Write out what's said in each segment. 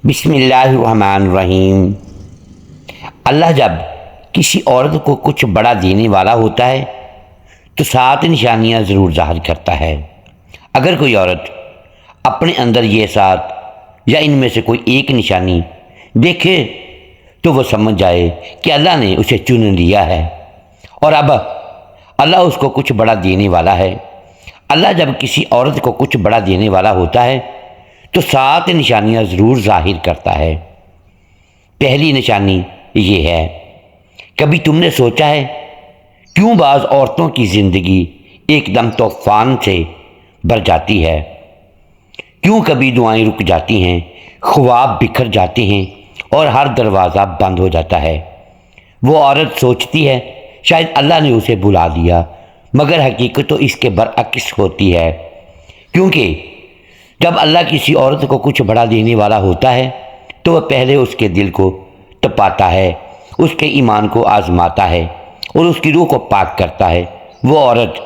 بسم اللہ الرحمن الرحیم۔ اللہ جب کسی عورت کو کچھ بڑا دینے والا ہوتا ہے تو 7 نشانیاں ضرور ظاہر کرتا ہے۔ اگر کوئی عورت اپنے اندر یہ 7 یا ان میں سے کوئی ایک نشانی دیکھے تو وہ سمجھ جائے کہ اللہ نے اسے چن لیا ہے اور اب اللہ اس کو کچھ بڑا دینے والا ہے۔ اللہ جب کسی عورت کو کچھ بڑا دینے والا ہوتا ہے تو 7 نشانیاں ضرور ظاہر کرتا ہے۔ پہلی نشانی یہ ہے، کبھی تم نے سوچا ہے کیوں بعض عورتوں کی زندگی ایک دم طوفان سے بھر جاتی ہے؟ کیوں کبھی دعائیں رک جاتی ہیں، خواب بکھر جاتے ہیں اور ہر دروازہ بند ہو جاتا ہے؟ وہ عورت سوچتی ہے شاید اللہ نے اسے بھلا دیا، مگر حقیقت تو اس کے برعکس ہوتی ہے، کیونکہ جب اللہ کسی عورت کو کچھ بڑا دینے والا ہوتا ہے تو وہ پہلے اس کے دل کو تپاتا ہے، اس کے ایمان کو آزماتا ہے اور اس کی روح کو پاک کرتا ہے۔ وہ عورت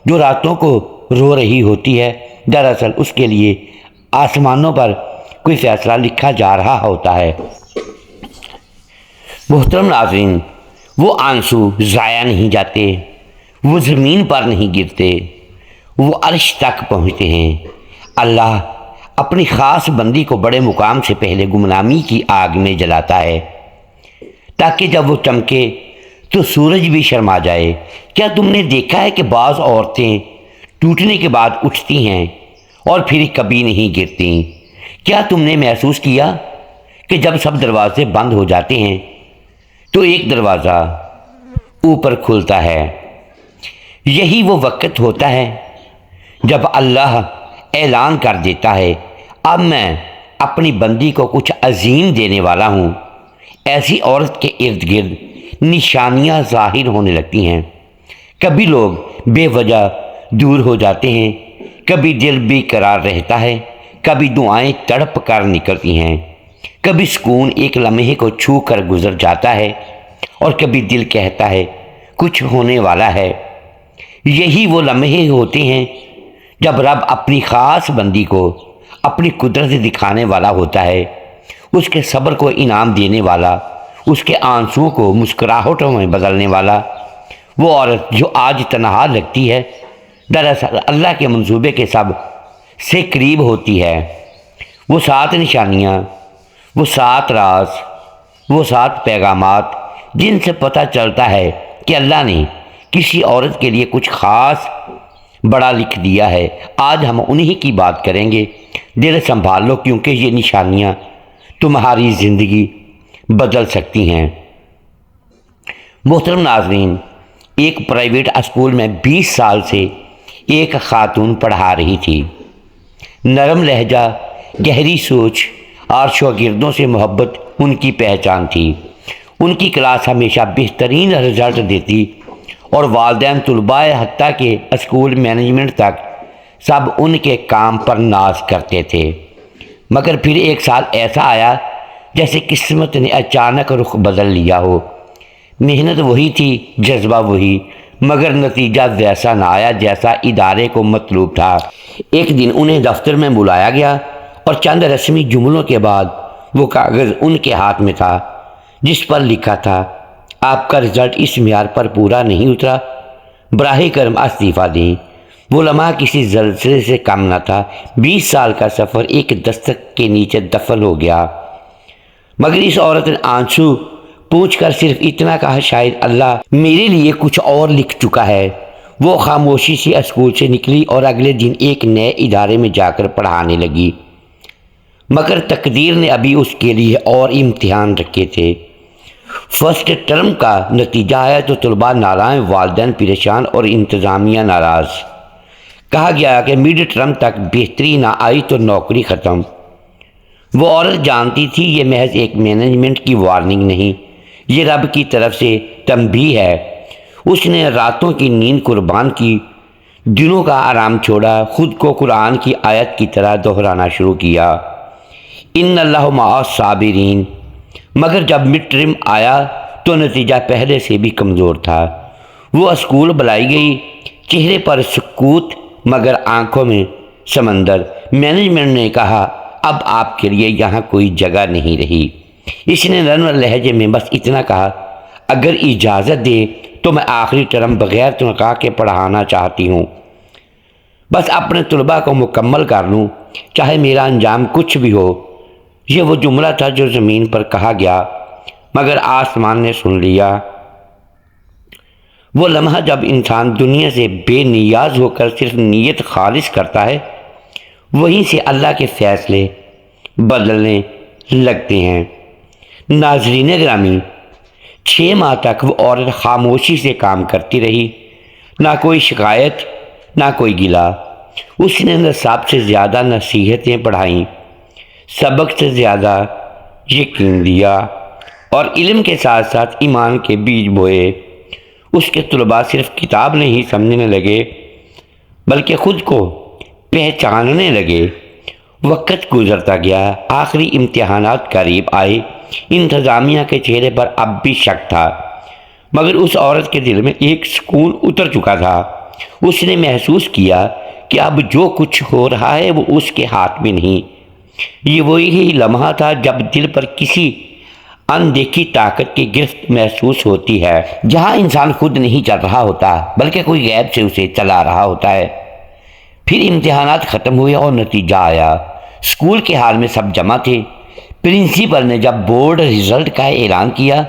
جو راتوں کو رو رہی ہوتی ہے، دراصل اس کے لیے آسمانوں پر کوئی فیصلہ لکھا جا رہا ہوتا ہے۔ محترم ناظرین، وہ آنسو ضائع نہیں جاتے، وہ زمین پر نہیں گرتے، وہ عرش تک پہنچتے ہیں۔ اللہ اپنی خاص بندی کو بڑے مقام سے پہلے گمنامی کی آگ میں جلاتا ہے تاکہ جب وہ چمکے تو سورج بھی شرما جائے۔ کیا تم نے دیکھا ہے کہ بعض عورتیں ٹوٹنے کے بعد اٹھتی ہیں اور پھر کبھی نہیں گرتی؟ کیا تم نے محسوس کیا کہ جب سب دروازے بند ہو جاتے ہیں تو ایک دروازہ اوپر کھلتا ہے؟ یہی وہ وقت ہوتا ہے جب اللہ اعلان کر دیتا ہے، اب میں اپنی بندی کو کچھ عظیم دینے والا ہوں۔ ایسی عورت کے ارد گرد نشانیاں ظاہر ہونے لگتی ہیں۔ کبھی لوگ بے وجہ دور ہو جاتے ہیں، کبھی دل بے قرار رہتا ہے، کبھی دعائیں تڑپ کر نکلتی ہیں، کبھی سکون ایک لمحے کو چھو کر گزر جاتا ہے اور کبھی دل کہتا ہے کچھ ہونے والا ہے۔ یہی وہ لمحے ہوتے ہیں جب رب اپنی خاص بندی کو اپنی قدرت دکھانے والا ہوتا ہے، اس کے صبر کو انعام دینے والا، اس کے آنسوؤں کو مسکراہٹوں میں بدلنے والا۔ وہ عورت جو آج تنہا لگتی ہے، دراصل اللہ کے منصوبے کے سب سے قریب ہوتی ہے۔ وہ 7 نشانیاں، وہ 7 راز، وہ 7 پیغامات جن سے پتہ چلتا ہے کہ اللہ نے کسی عورت کے لیے کچھ خاص بڑا لکھ دیا ہے، آج ہم انہی کی بات کریں گے۔ دل سنبھال لو کیونکہ یہ نشانیاں تمہاری زندگی بدل سکتی ہیں۔ محترم ناظرین، ایک پرائیویٹ اسکول میں 20 سال سے ایک خاتون پڑھا رہی تھی۔ نرم لہجہ، گہری سوچ اور شاگردوں سے محبت ان کی پہچان تھی۔ ان کی کلاس ہمیشہ بہترین رزلٹ دیتی اور والدین، طلباء، حتیٰ کہ اسکول مینجمنٹ تک سب ان کے کام پر ناز کرتے تھے۔ مگر پھر ایک سال ایسا آیا جیسے قسمت نے اچانک رخ بدل لیا ہو۔ محنت وہی تھی، جذبہ وہی، مگر نتیجہ ویسا نہ آیا جیسا ادارے کو مطلوب تھا۔ ایک دن انہیں دفتر میں بلایا گیا اور چند رسمی جملوں کے بعد وہ کاغذ ان کے ہاتھ میں تھا جس پر لکھا تھا، آپ کا رزلٹ اس معیار پر پورا نہیں اترا، براہ کرم استعفیٰ دیں۔ وہ لمحہ کسی زلزلے سے کم نہ تھا۔ 20 سال کا سفر ایک دستک کے نیچے دفن ہو گیا۔ مگر اس عورت نے آنسو پوچھ کر صرف اتنا کہا، شاید اللہ میرے لیے کچھ اور لکھ چکا ہے۔ وہ خاموشی سے اسکول سے نکلی اور اگلے دن ایک نئے ادارے میں جا کر پڑھانے لگی۔ مگر تقدیر نے ابھی اس کے لیے اور امتحان رکھے تھے۔ فرسٹ ٹرم کا نتیجہ آیا تو طلباء ناراض، والدین پریشان اور انتظامیہ ناراض۔ کہا گیا کہ مڈ ٹرم تک بہتری نہ آئی تو نوکری ختم۔ وہ عورت جانتی تھی یہ محض ایک مینجمنٹ کی وارننگ نہیں، یہ رب کی طرف سے تنبیہ ہے۔ اس نے راتوں کی نیند قربان کی، دنوں کا آرام چھوڑا، خود کو قرآن کی آیت کی طرح دہرانا شروع کیا، ان اللہ مع الصابرین۔ مگر جب مڈ ٹرم آیا تو نتیجہ پہلے سے بھی کمزور تھا۔ وہ اسکول بلائی گئی، چہرے پر سکوت مگر آنکھوں میں سمندر۔ مینجمنٹ نے کہا اب آپ کے لیے یہاں کوئی جگہ نہیں رہی۔ اس نے نرم لہجے میں بس اتنا کہا، اگر اجازت دے تو میں آخری ٹرم بغیر تنخواہ کے پڑھانا چاہتی ہوں، بس اپنے طلباء کو مکمل کر لوں، چاہے میرا انجام کچھ بھی ہو۔ یہ وہ جملہ تھا جو زمین پر کہا گیا مگر آسمان نے سن لیا۔ وہ لمحہ جب انسان دنیا سے بے نیاز ہو کر صرف نیت خالص کرتا ہے، وہیں سے اللہ کے فیصلے بدلنے لگتے ہیں۔ ناظرین گرامی، 6 ماہ تک وہ عورت خاموشی سے کام کرتی رہی، نہ کوئی شکایت نہ کوئی گلہ۔ اس نے نصاب سے زیادہ نصیحتیں پڑھائیں، سبق سے زیادہ یقین دیا اور علم کے ساتھ ساتھ ایمان کے بیج بوئے۔ اس کے طلباء صرف کتاب نہیں سمجھنے لگے بلکہ خود کو پہچاننے لگے۔ وقت گزرتا گیا، آخری امتحانات قریب آئے۔ انتظامیہ کے چہرے پر اب بھی شک تھا، مگر اس عورت کے دل میں ایک سکون اتر چکا تھا۔ اس نے محسوس کیا کہ اب جو کچھ ہو رہا ہے وہ اس کے ہاتھ میں نہیں۔ یہ وہی لمحہ تھا جب دل پر کسی اندیکھی طاقت کی گرفت محسوس ہوتی ہے، جہاں انسان خود نہیں چل رہا ہوتا بلکہ کوئی غیب سے اسے چلا رہا ہوتا ہے۔ پھر امتحانات ختم ہوئے اور نتیجہ آیا۔ اسکول کے ہال میں سب جمع تھے۔ پرنسپل نے جب بورڈ رزلٹ کا اعلان کیا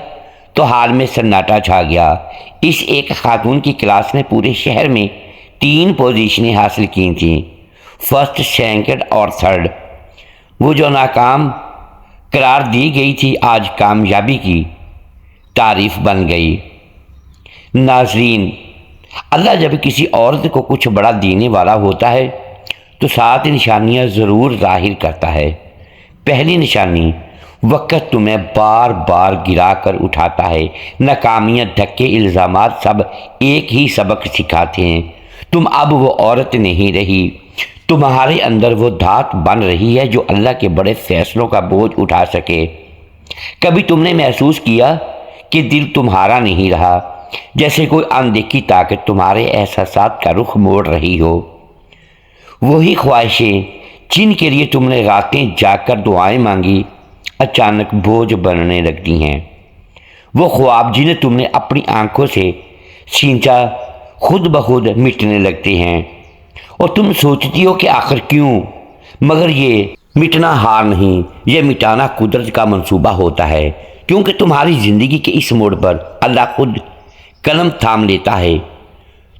تو ہال میں سناٹا چھا گیا۔ اس ایک خاتون کی کلاس نے پورے شہر میں 3 پوزیشنیں حاصل کی تھیں، فرسٹ، سیکنڈ اور تھرڈ۔ وہ جو ناکام قرار دی گئی تھی آج کامیابی کی تعریف بن گئی۔ ناظرین، اللہ جب کسی عورت کو کچھ بڑا دینے والا ہوتا ہے تو 7 نشانیاں ضرور ظاہر کرتا ہے۔ پہلی نشانی، وقت تمہیں بار بار گرا کر اٹھاتا ہے۔ ناکامیاں، دھکے، الزامات سب ایک ہی سبق سکھاتے ہیں۔ تم اب وہ عورت نہیں رہی، تمہارے اندر وہ دھات بن رہی ہے جو اللہ کے بڑے فیصلوں کا بوجھ اٹھا سکے۔ کبھی تم نے محسوس کیا کہ دل تمہارا نہیں رہا، جیسے کوئی اندیکھی طاقت تمہارے احساسات کا رخ موڑ رہی ہو؟ وہی خواہشیں جن کے لیے تم نے راتیں جاگ کر دعائیں مانگی اچانک بوجھ بننے لگتی ہیں۔ وہ خواب جنہیں تم نے اپنی آنکھوں سے سینچا خود بخود مٹنے لگتے ہیں، اور تم سوچتی ہو کہ آخر کیوں؟ مگر یہ مٹنا ہار نہیں، یہ مٹانا قدرت کا منصوبہ ہوتا ہے، کیونکہ تمہاری زندگی کے اس موڑ پر اللہ خود قلم تھام لیتا ہے۔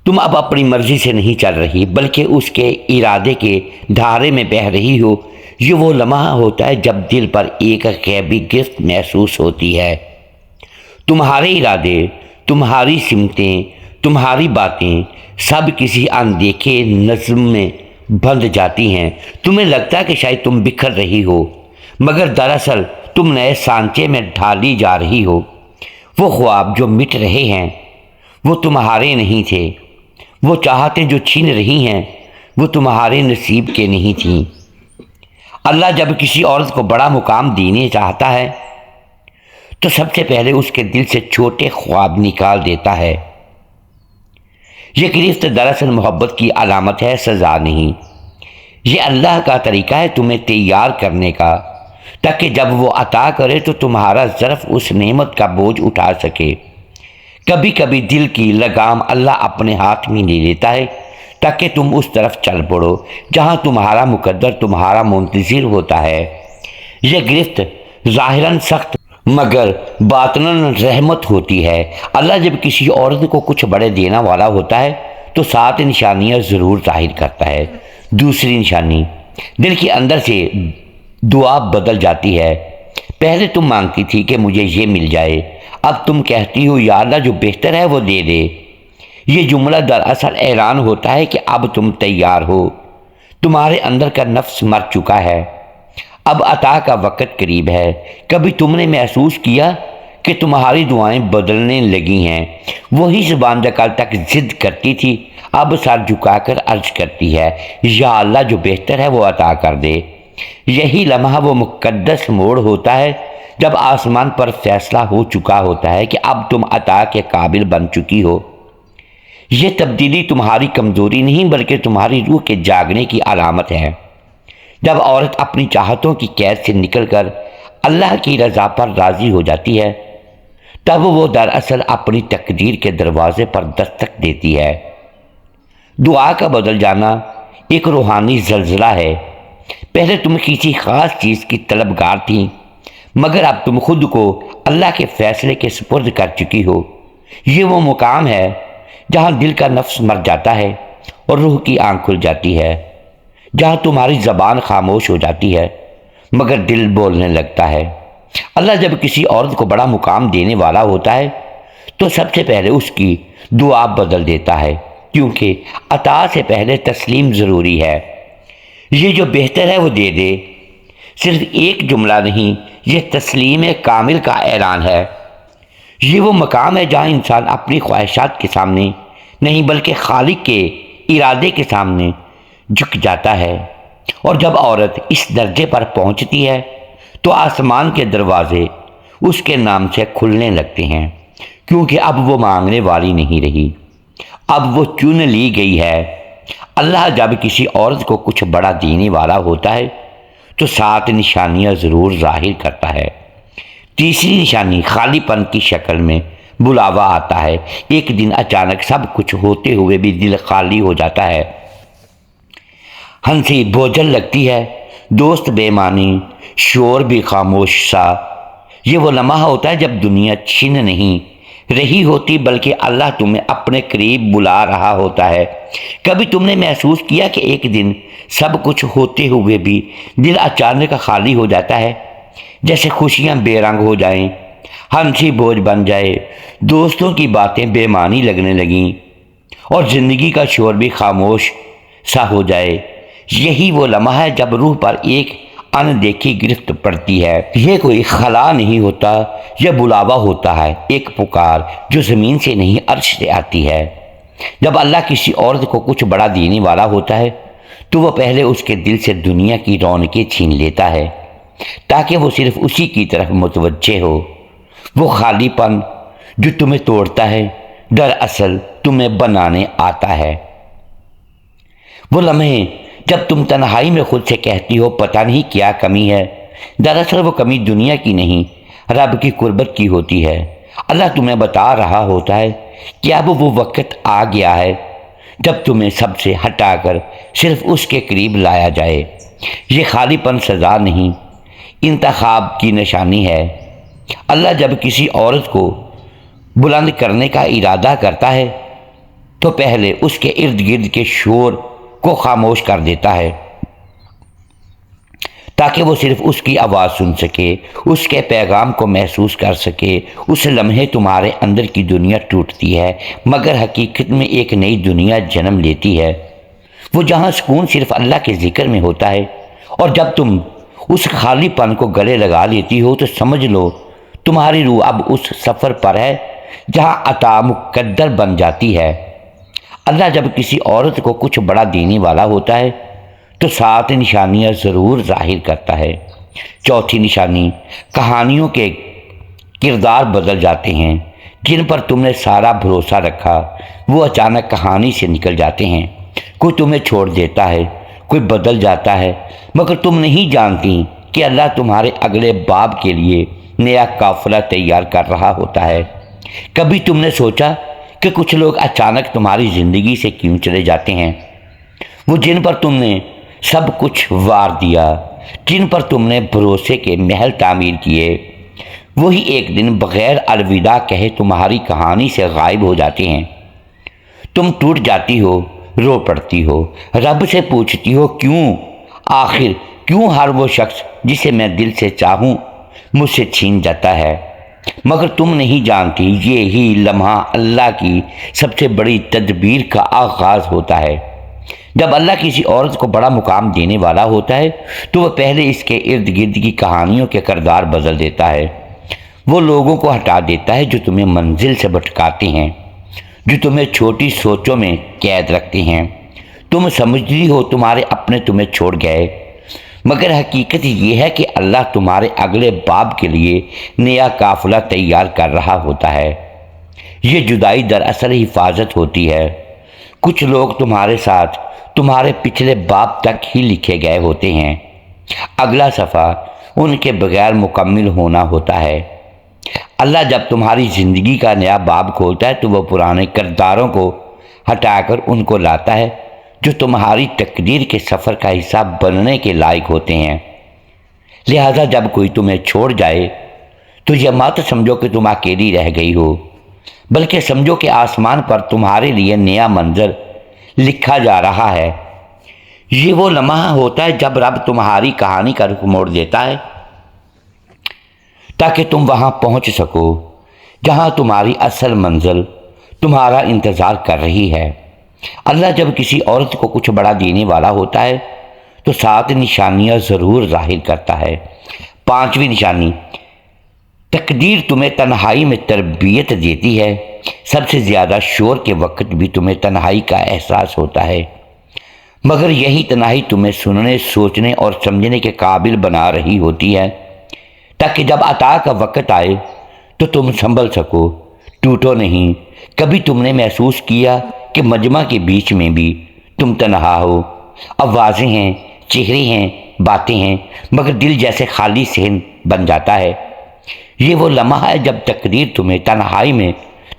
تم اب اپنی مرضی سے نہیں چل رہی بلکہ اس کے ارادے کے دھارے میں بہہ رہی ہو۔ یہ وہ لمحہ ہوتا ہے جب دل پر ایک غیبی گرفت محسوس ہوتی ہے۔ تمہارے ارادے، تمہاری سمتیں، تمہاری باتیں سب کسی اندیکھے نظم میں بندھ جاتی ہیں۔ تمہیں لگتا ہے کہ شاید تم بکھر رہی ہو، مگر دراصل تم نئے سانچے میں ڈھالی جا رہی ہو۔ وہ خواب جو مٹ رہے ہیں وہ تمہارے نہیں تھے، وہ چاہتیں جو چھین رہی ہیں وہ تمہارے نصیب کے نہیں تھیں۔ اللہ جب کسی عورت کو بڑا مقام دینے چاہتا ہے تو سب سے پہلے اس کے دل سے چھوٹے خواب نکال دیتا ہے۔ یہ گرفت دراصل محبت کی علامت ہے، سزا نہیں۔ یہ اللہ کا طریقہ ہے تمہیں تیار کرنے کا، تاکہ جب وہ عطا کرے تو تمہارا ظرف اس نعمت کا بوجھ اٹھا سکے۔ کبھی کبھی دل کی لگام اللہ اپنے ہاتھ میں لے لیتا ہے تاکہ تم اس طرف چل پڑو جہاں تمہارا مقدر تمہارا منتظر ہوتا ہے۔ یہ گرفت ظاہراً سخت مگر باطناً رحمت ہوتی ہے۔ اللہ جب کسی عورت کو کچھ بڑے دینا والا ہوتا ہے تو 7 نشانیاں ضرور ظاہر کرتا ہے۔ دوسری نشانی، دل کے اندر سے دعا بدل جاتی ہے۔ پہلے تم مانگتی تھی کہ مجھے یہ مل جائے، اب تم کہتی ہو یا اللہ جو بہتر ہے وہ دے دے۔ یہ جملہ دراصل اعلان ہوتا ہے کہ اب تم تیار ہو، تمہارے اندر کا نفس مر چکا ہے، اب عطا کا وقت قریب ہے۔ کبھی تم نے محسوس کیا کہ تمہاری دعائیں بدلنے لگی ہیں؟ وہی زبان جو کل تک ضد کرتی تھی اب سر جھکا کر عرض کرتی ہے، یا اللہ جو بہتر ہے وہ عطا کر دے۔ یہی لمحہ وہ مقدس موڑ ہوتا ہے جب آسمان پر فیصلہ ہو چکا ہوتا ہے کہ اب تم عطا کے قابل بن چکی ہو۔ یہ تبدیلی تمہاری کمزوری نہیں بلکہ تمہاری روح کے جاگنے کی علامت ہے۔ جب عورت اپنی چاہتوں کی قید سے نکل کر اللہ کی رضا پر راضی ہو جاتی ہے تب وہ دراصل اپنی تقدیر کے دروازے پر دستک دیتی ہے۔ دعا کا بدل جانا ایک روحانی زلزلہ ہے۔ پہلے تم کسی خاص چیز کی طلبگار تھیں، مگر اب تم خود کو اللہ کے فیصلے کے سپرد کر چکی ہو۔ یہ وہ مقام ہے جہاں دل کا نفس مر جاتا ہے اور روح کی آنکھ کھل جاتی ہے، جہاں تمہاری زبان خاموش ہو جاتی ہے مگر دل بولنے لگتا ہے۔ اللہ جب کسی عورت کو بڑا مقام دینے والا ہوتا ہے تو سب سے پہلے اس کی دعا بدل دیتا ہے، کیونکہ عطا سے پہلے تسلیم ضروری ہے۔ یہ جو بہتر ہے وہ دے دے، صرف ایک جملہ نہیں، یہ تسلیم کامل کا اعلان ہے۔ یہ وہ مقام ہے جہاں انسان اپنی خواہشات کے سامنے نہیں بلکہ خالق کے ارادے کے سامنے جھک جاتا ہے، اور جب عورت اس درجے پر پہنچتی ہے تو آسمان کے دروازے اس کے نام سے کھلنے لگتے ہیں، کیونکہ اب وہ مانگنے والی نہیں رہی، اب وہ چن لی گئی ہے۔ اللہ جب کسی عورت کو کچھ بڑا دینے والا ہوتا ہے تو 7 نشانیاں ضرور ظاہر کرتا ہے۔ تیسری نشانی خالی پن کی شکل میں بلاوا آتا ہے۔ ایک دن اچانک سب کچھ ہوتے ہوئے بھی دل خالی ہو جاتا ہے، ہنسی بوجھل لگتی ہے، دوست بے معنی، شور بھی خاموش سا۔ یہ وہ لمحہ ہوتا ہے جب دنیا چھن نہیں رہی ہوتی بلکہ اللہ تمہیں اپنے قریب بلا رہا ہوتا ہے۔ کبھی تم نے محسوس کیا کہ ایک دن سب کچھ ہوتے ہوئے بھی دل اچانک خالی ہو جاتا ہے، جیسے خوشیاں بے رنگ ہو جائیں، ہنسی بوجھ بن جائے، دوستوں کی باتیں بے معنی لگنے لگیں اور زندگی کا شور بھی خاموش سا ہو جائے۔ یہی وہ لمحہ ہے جب روح پر ایک اندیکھی گرفت پڑتی ہے۔ یہ کوئی خلا نہیں ہوتا، یہ بلاوا ہوتا ہے، ایک پکار جو زمین سے نہیں عرش سے آتی ہے۔ جب اللہ کسی عورت کو کچھ بڑا دینے والا ہوتا ہے تو وہ پہلے اس کے دل سے دنیا کی رونقیں چھین لیتا ہے تاکہ وہ صرف اسی کی طرف متوجہ ہو۔ وہ خالی پن جو تمہیں توڑتا ہے دراصل تمہیں بنانے آتا ہے۔ وہ لمحے جب تم تنہائی میں خود سے کہتی ہو پتہ نہیں کیا کمی ہے، دراصل وہ کمی دنیا کی نہیں رب کی قربت کی ہوتی ہے۔ اللہ تمہیں بتا رہا ہوتا ہے کہ اب وہ وقت آ گیا ہے جب تمہیں سب سے ہٹا کر صرف اس کے قریب لایا جائے۔ یہ خالی پن سزا نہیں، انتخاب کی نشانی ہے۔ اللہ جب کسی عورت کو بلند کرنے کا ارادہ کرتا ہے تو پہلے اس کے ارد گرد کے شور کو خاموش کر دیتا ہے تاکہ وہ صرف اس کی آواز سن سکے، اس کے پیغام کو محسوس کر سکے۔ اس لمحے تمہارے اندر کی دنیا ٹوٹتی ہے مگر حقیقت میں ایک نئی دنیا جنم لیتی ہے، وہ جہاں سکون صرف اللہ کے ذکر میں ہوتا ہے۔ اور جب تم اس خالی پن کو گلے لگا لیتی ہو تو سمجھ لو تمہاری روح اب اس سفر پر ہے جہاں عطا مقدر بن جاتی ہے۔ اللہ جب کسی عورت کو کچھ بڑا دینے والا ہوتا ہے تو 7 نشانیاں ضرور ظاہر کرتا ہے۔ چوتھی نشانی کہانیوں کے کردار بدل جاتے ہیں۔ جن پر تم نے سارا بھروسہ رکھا وہ اچانک کہانی سے نکل جاتے ہیں۔ کوئی تمہیں چھوڑ دیتا ہے، کوئی بدل جاتا ہے، مگر تم نہیں جانتی کہ اللہ تمہارے اگلے باب کے لیے نیا قافلہ تیار کر رہا ہوتا ہے۔ کبھی تم نے سوچا کہ کچھ لوگ اچانک تمہاری زندگی سے کیوں چلے جاتے ہیں؟ وہ جن پر تم نے سب کچھ وار دیا، جن پر تم نے بھروسے کے محل تعمیر کیے، وہی ایک دن بغیر الوداع کہے تمہاری کہانی سے غائب ہو جاتے ہیں۔ تم ٹوٹ جاتی ہو، رو پڑتی ہو، رب سے پوچھتی ہو آخر کیوں ہر وہ شخص جسے میں دل سے چاہوں مجھ سے چھین جاتا ہے؟ مگر تم نہیں جانتی یہی لمحہ اللہ کی سب سے بڑی تدبیر کا آغاز ہوتا ہے۔ جب اللہ کسی عورت کو بڑا مقام دینے والا ہوتا ہے تو وہ پہلے اس کے ارد گرد کی کہانیوں کے کردار بدل دیتا ہے۔ وہ لوگوں کو ہٹا دیتا ہے جو تمہیں منزل سے بھٹکاتے ہیں، جو تمہیں چھوٹی سوچوں میں قید رکھتے ہیں۔ تم سمجھتی ہو تمہارے اپنے تمہیں چھوڑ گئے، مگر حقیقت یہ ہے کہ اللہ تمہارے اگلے باب کے لیے نیا قافلہ تیار کر رہا ہوتا ہے۔ یہ جدائی دراصل حفاظت ہوتی ہے۔ کچھ لوگ تمہارے ساتھ تمہارے پچھلے باب تک ہی لکھے گئے ہوتے ہیں، اگلا صفحہ ان کے بغیر مکمل ہونا ہوتا ہے۔ اللہ جب تمہاری زندگی کا نیا باب کھولتا ہے تو وہ پرانے کرداروں کو ہٹا کر ان کو لاتا ہے جو تمہاری تقدیر کے سفر کا حصہ بننے کے لائق ہوتے ہیں۔ لہذا جب کوئی تمہیں چھوڑ جائے تو یہ مت سمجھو کہ تم اکیلی رہ گئی ہو، بلکہ سمجھو کہ آسمان پر تمہارے لیے نیا منظر لکھا جا رہا ہے۔ یہ وہ لمحہ ہوتا ہے جب رب تمہاری کہانی کا رخ موڑ دیتا ہے تاکہ تم وہاں پہنچ سکو جہاں تمہاری اصل منزل تمہارا انتظار کر رہی ہے۔ اللہ جب کسی عورت کو کچھ بڑا دینے والا ہوتا ہے تو 7 نشانیاں ضرور ظاہر کرتا ہے۔ 5ویں نشانی، تقدیر تمہیں تنہائی میں تربیت دیتی ہے۔ سب سے زیادہ شور کے وقت بھی تمہیں تنہائی کا احساس ہوتا ہے، مگر یہی تنہائی تمہیں سننے، سوچنے اور سمجھنے کے قابل بنا رہی ہوتی ہے تاکہ جب عطا کا وقت آئے تو تم سنبھل سکو، ٹوٹو نہیں۔ کبھی تم نے محسوس کیا کہ مجمع کے بیچ میں بھی تم تنہا ہو؟ آوازیں ہیں، چہرے ہیں، باتیں ہیں، مگر دل جیسے خالی صحن بن جاتا ہے۔ یہ وہ لمحہ ہے جب تقدیر تمہیں تنہائی میں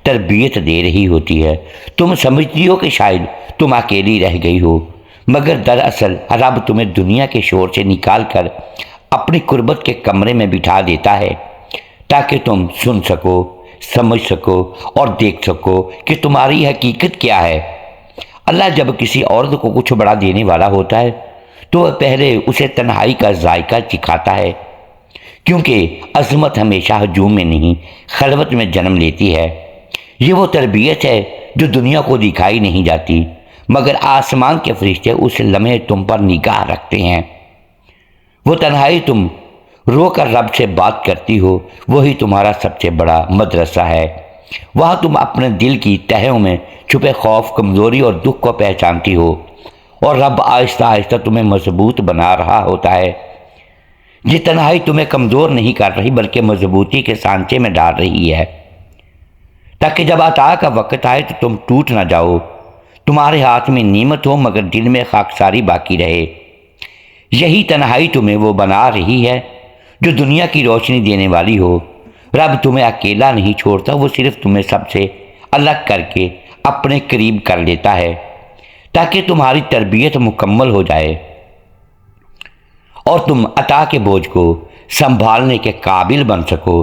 تربیت دے رہی ہوتی ہے۔ تم سمجھتی ہو کہ شاید تم اکیلی رہ گئی ہو، مگر دراصل رب تمہیں دنیا کے شور سے نکال کر اپنی قربت کے کمرے میں بٹھا دیتا ہے تاکہ تم سن سکو، سمجھ سکو اور دیکھ سکو کہ تمہاری حقیقت کیا ہے۔ اللہ جب کسی عورت کو کچھ بڑا دینے والا ہوتا ہے تو وہ پہلے اسے تنہائی کا ذائقہ چکھاتا ہے، کیونکہ عظمت ہمیشہ ہجوم میں نہیں، خلوت میں جنم لیتی ہے۔ یہ وہ تربیت ہے جو دنیا کو دکھائی نہیں جاتی، مگر آسمان کے فرشتے اس لمحے تم پر نگاہ رکھتے ہیں۔ وہ تنہائی تم رو کر رب سے بات کرتی ہو، وہی تمہارا سب سے بڑا مدرسہ ہے۔ وہاں تم اپنے دل کی تہوں میں چھپے خوف، کمزوری اور دکھ کو پہچانتی ہو، اور رب آہستہ آہستہ تمہیں مضبوط بنا رہا ہوتا ہے۔ یہ تنہائی تمہیں کمزور نہیں کر رہی بلکہ مضبوطی کے سانچے میں ڈال رہی ہے تاکہ جب عطا کا وقت آئے تو تم ٹوٹ نہ جاؤ۔ تمہارے ہاتھ میں نعمت ہو مگر دل میں خاکساری باقی رہے۔ یہی تنہائی تمہیں وہ بنا رہی ہے جو دنیا کی روشنی دینے والی ہو۔ رب تمہیں اکیلا نہیں چھوڑتا، وہ صرف تمہیں سب سے الگ کر کے اپنے قریب کر لیتا ہے تاکہ تمہاری تربیت مکمل ہو جائے اور تم عطا کے بوجھ کو سنبھالنے کے قابل بن سکو۔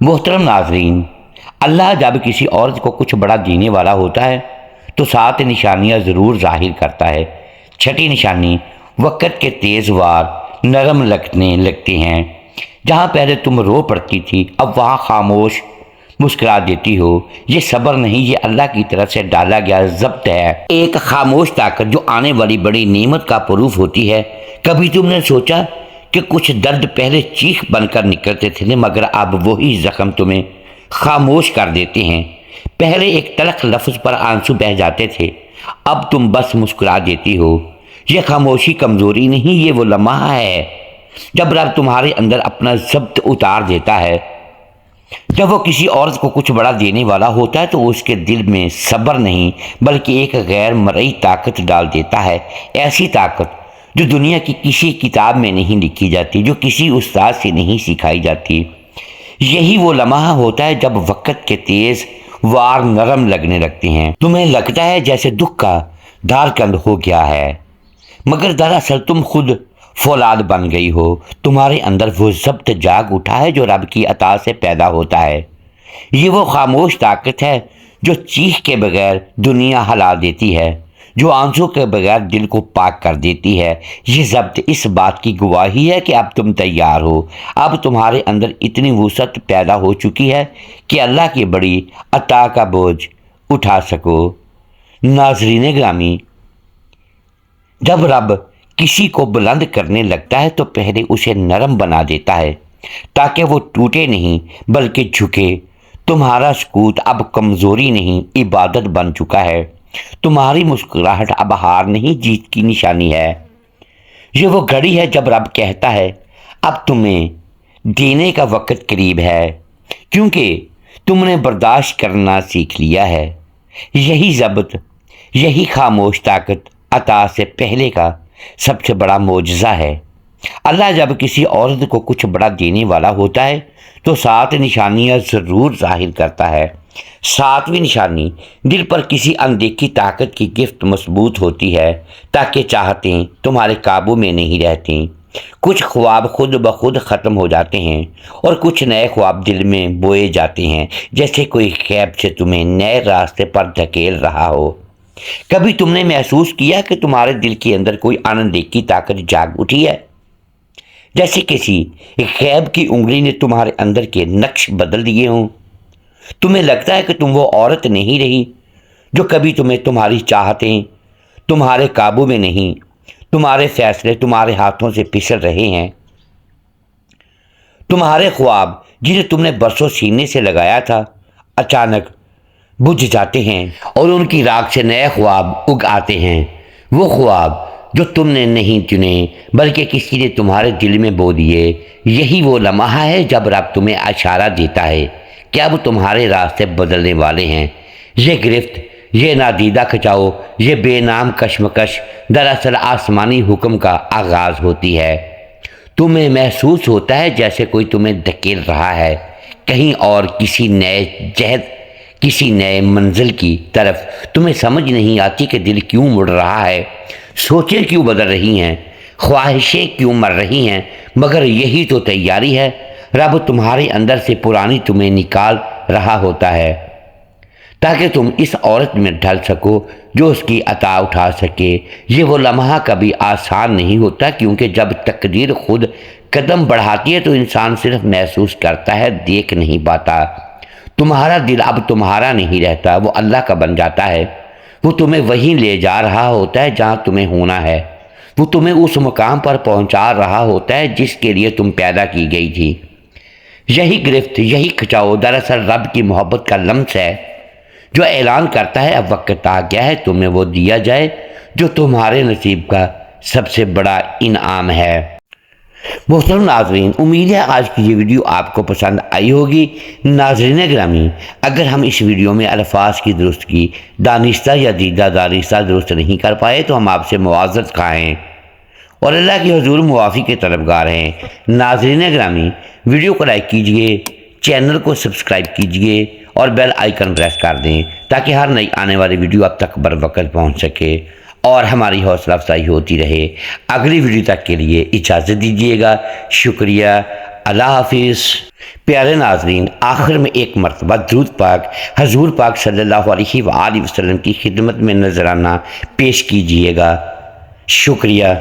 محترم ناظرین، اللہ جب کسی عورت کو کچھ بڑا دینے والا ہوتا ہے تو 7 نشانیاں ضرور ظاہر کرتا ہے۔ 6ٹھی نشانی، وقت کے تیز وار نرم لگتے ہیں۔ جہاں پہلے تم رو پڑتی تھی اب وہاں خاموش مسکرا دیتی ہو۔ یہ صبر نہیں، یہ اللہ کی طرف سے ڈالا گیا ضبط ہے، ایک خاموش طاقت جو آنے والی بڑی نعمت کا پروف ہوتی ہے۔ کبھی تم نے سوچا کہ کچھ درد پہلے چیخ بن کر نکلتے تھے مگر اب وہی زخم تمہیں خاموش کر دیتے ہیں؟ پہلے ایک تلخ لفظ پر آنسو بہہ جاتے تھے، اب تم بس مسکرا دیتی ہو۔ یہ خاموشی کمزوری نہیں، یہ وہ لمحہ ہے جب رب تمہارے اندر اپنا ضبط اتار دیتا ہے۔ جب وہ کسی عورت کو کچھ بڑا دینے والا ہوتا ہے تو اس کے دل میں صبر نہیں بلکہ ایک غیر مرئی طاقت ڈال دیتا ہے، ایسی طاقت جو دنیا کی کسی کتاب میں نہیں لکھی جاتی، جو کسی استاد سے نہیں سکھائی جاتی۔ یہی وہ لمحہ ہوتا ہے جب وقت کے تیز وار نرم لگنے لگتے ہیں۔ تمہیں لگتا ہے جیسے دکھ کا دارکند ہو گیا ہے، مگر دراصل تم خود فولاد بن گئی ہو۔ تمہارے اندر وہ ضبط جاگ اٹھا ہے جو رب کی عطا سے پیدا ہوتا ہے۔ یہ وہ خاموش طاقت ہے جو چیخ کے بغیر دنیا ہلا دیتی ہے، جو آنسوں کے بغیر دل کو پاک کر دیتی ہے۔ یہ ضبط اس بات کی گواہی ہے کہ اب تم تیار ہو، اب تمہارے اندر اتنی وسعت پیدا ہو چکی ہے کہ اللہ کی بڑی عطا کا بوجھ اٹھا سکو۔ ناظرین گرامی، جب رب کسی کو بلند کرنے لگتا ہے تو پہلے اسے نرم بنا دیتا ہے تاکہ وہ ٹوٹے نہیں بلکہ جھکے۔ تمہارا سکوت اب کمزوری نہیں، عبادت بن چکا ہے۔ تمہاری مسکراہٹ اب ہار نہیں، جیت کی نشانی ہے۔ یہ وہ گھڑی ہے جب رب کہتا ہے اب تمہیں دینے کا وقت قریب ہے، کیونکہ تم نے برداشت کرنا سیکھ لیا ہے۔ یہی ضبط، یہی خاموش طاقت عطا سے پہلے کا سب سے بڑا معجزہ ہے۔ اللہ جب کسی عورت کو کچھ بڑا دینے والا ہوتا ہے تو 7 نشانیاں ضرور ظاہر کرتا ہے۔ 7ویں نشانی، دل پر کسی اندیکھی طاقت کی گرفت مضبوط ہوتی ہے، تاکہ چاہتیں تمہارے قابو میں نہیں رہتیں۔ کچھ خواب خود بخود ختم ہو جاتے ہیں اور کچھ نئے خواب دل میں بوئے جاتے ہیں، جیسے کوئی غیب سے تمہیں نئے راستے پر دھکیل رہا ہو۔ کبھی تم نے محسوس کیا کہ تمہارے دل کے اندر کوئی اندیکھی طاقت جاگ اٹھی ہے، جیسے کسی غیب کی انگلی نے تمہارے اندر کے نقش بدل دیے ہوں؟ تمہیں لگتا ہے کہ تم وہ عورت نہیں رہی جو کبھی تمہاری چاہتیں تمہارے قابو میں نہیں، تمہارے فیصلے تمہارے ہاتھوں سے پھسل رہے ہیں۔ تمہارے خواب جنہیں تم نے برسوں سینے سے لگایا تھا اچانک بجھ جاتے ہیں اور ان کی راکھ سے نئے خواب اگ آتے ہیں۔ وہ خواب جو تم نے نہیں چنے بلکہ کسی نے تمہارے دل میں بو دیے، یہی وہ لمحہ ہے جب رب تمہیں اشارہ دیتا ہے کہ اب تمہارے راستے بدلنے والے ہیں۔ یہ گرفت، یہ نادیدہ کھچاؤ، یہ بے نام کشمکش دراصل آسمانی حکم کا آغاز ہوتی ہے۔ تمہیں محسوس ہوتا ہے جیسے کوئی تمہیں دھکیل رہا ہے کہیں اور، کسی نئے جہد، کسی نئے منزل کی طرف۔ تمہیں سمجھ نہیں آتی کہ دل کیوں مڑ رہا ہے، سوچیں کیوں بدل رہی ہیں، خواہشیں کیوں مر رہی ہیں، مگر یہی تو تیاری ہے۔ رب تمہارے اندر سے پرانی تمہیں نکال رہا ہوتا ہے تاکہ تم اس عورت میں ڈھل سکو جو اس کی عطا اٹھا سکے۔ یہ وہ لمحہ کبھی آسان نہیں ہوتا، کیونکہ جب تقدیر خود قدم بڑھاتی ہے تو انسان صرف محسوس کرتا ہے، دیکھ نہیں پاتا۔ تمہارا دل اب تمہارا نہیں رہتا، وہ اللہ کا بن جاتا ہے۔ وہ تمہیں وہیں لے جا رہا ہوتا ہے جہاں تمہیں ہونا ہے۔ وہ تمہیں اس مقام پر پہنچا رہا ہوتا ہے جس کے لیے تم پیدا کی گئی تھی۔ یہی گرفت، یہی کھچاؤ دراصل رب کی محبت کا لمس ہے، جو اعلان کرتا ہے اب وقت آ گیا ہے تمہیں وہ دیا جائے جو تمہارے نصیب کا سب سے بڑا انعام ہے۔ محترم ناظرین، امید ہے آج کی یہ ویڈیو آپ کو پسند آئی ہوگی۔ ناظرین گرامی، اگر ہم اس ویڈیو میں الفاظ کی درستگی دانستہ یا دیدہ دانستہ درست نہیں کر پائے تو ہم آپ سے معذرت خواہیں اور اللہ کے حضور معافی کے طلبگار ہیں۔ ناظرین گرامی، ویڈیو کو لائک کیجئے، چینل کو سبسکرائب کیجئے اور بیل آئیکن پریس کر دیں تاکہ ہر نئی آنے والی ویڈیو اب تک بر وقت پہنچ سکے اور ہماری حوصلہ افزائی ہوتی رہے۔ اگلی ویڈیو تک کے لیے اجازت دیجیے گا۔ شکریہ، اللہ حافظ۔ پیارے ناظرین، آخر میں ایک مرتبہ درود پاک حضور پاک صلی اللہ علیہ وآلہ وسلم کی خدمت میں نذرانہ پیش کیجیے گا۔ شکریہ۔